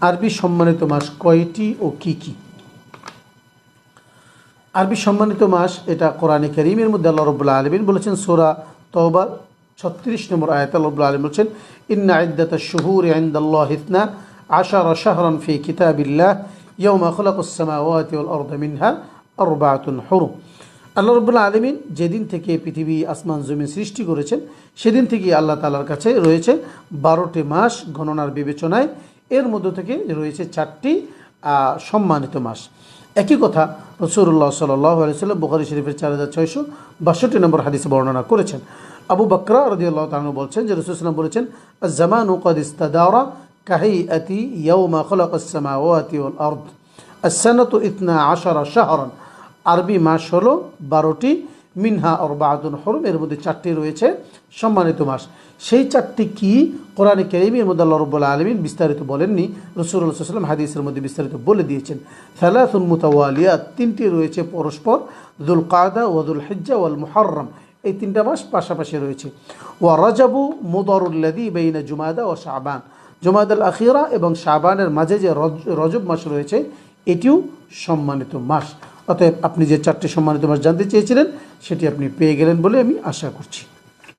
আরবি সম্মানিত মাস কয়টি ও কি কি? আরবি সম্মানিত মাস এটা কোরআনে কারীমের মধ্যে আল্লাহ রাব্বুল আলামিন বলেছেন সূরা তাওবার 36 নম্বর আয়াতে আল্লাহ রাব্বুল আলামিন বলেছেন ইন্না ইদ্দাতাশ শুহুরি ইনদাল্লাহি 12 শাহরান ফি কিতাবিল্লাহ ইয়াওমা খালাকাস সামাওয়াতি ওয়াল আরদা মিনহা আরবাআতুন হুরুম। আল্লাহ রাব্বুল আলামিন যেদিন থেকে পৃথিবী আসমান জমিন সৃষ্টি করেছেন সেদিন থেকে আল্লাহ তাআলার কাছে রয়েছে 12টি মাস গণনার বিবেচনায়, এর মধ্য থেকে রয়েছে 4টি সম্মানিত মাস। একই কথা রাসূলুল্লাহ সাল্লাল্লাহু আলাইহি ওয়াসাল্লাম বুখারী শরীফের 4662 নম্বর হাদিসে বর্ণনা করেছেন। আবু বকর রাদিয়াল্লাহু তাআলা বলছেন যে রাসূল সাল্লাল্লাহু আলাইহি ওয়াসাল্লাম বলেছেন আয-জামানু ক্বাদ ইস্তাদারা কাহাইয়াতি ইয়াওমা খালাকাস সামাওয়াতি ওয়াল আরদ আস-সানাতু 12 শাহরান। আরবি মাস হলো 12টি, মিনহা আরবাআতুন হুরুম, এর মধ্যে 4টি রয়েছে সম্মানিত মাস। সেই 4টি কি কোরআনে কারীমের মধ্যে আল্লাহ রাব্বুল আলামিন বিস্তারিত বলেননি, রাসূলুল্লাহ সাল্লাল্লাহু আলাইহি ওয়াসাল্লাম হাদিসের মধ্যে বিস্তারিত বলে দিয়েছেন। সালাসুন মুতাওয়ালিয়াত, 3টি রয়েছে পরস্পর, যুল কাদা ওয়া যুল হিজ্জা ওয়াল মুহররম, এই 3টা মাস পাশাপাশি রয়েছে। ওয়া রাজাবু মুদারুল্লাযী বাইনা জুমাদা ওয়া শাবান, জুমাদাল আখিরা এবং শাবানের মাঝে যে রজব মাস রয়েছে এটিও সম্মানিত মাস। অতএব আপনি যে 4টি সম্মানিত মাস জানতে চেয়েছিলেন সেটি আপনি পেয়ে গেলেন বলে আমি আশা করছি।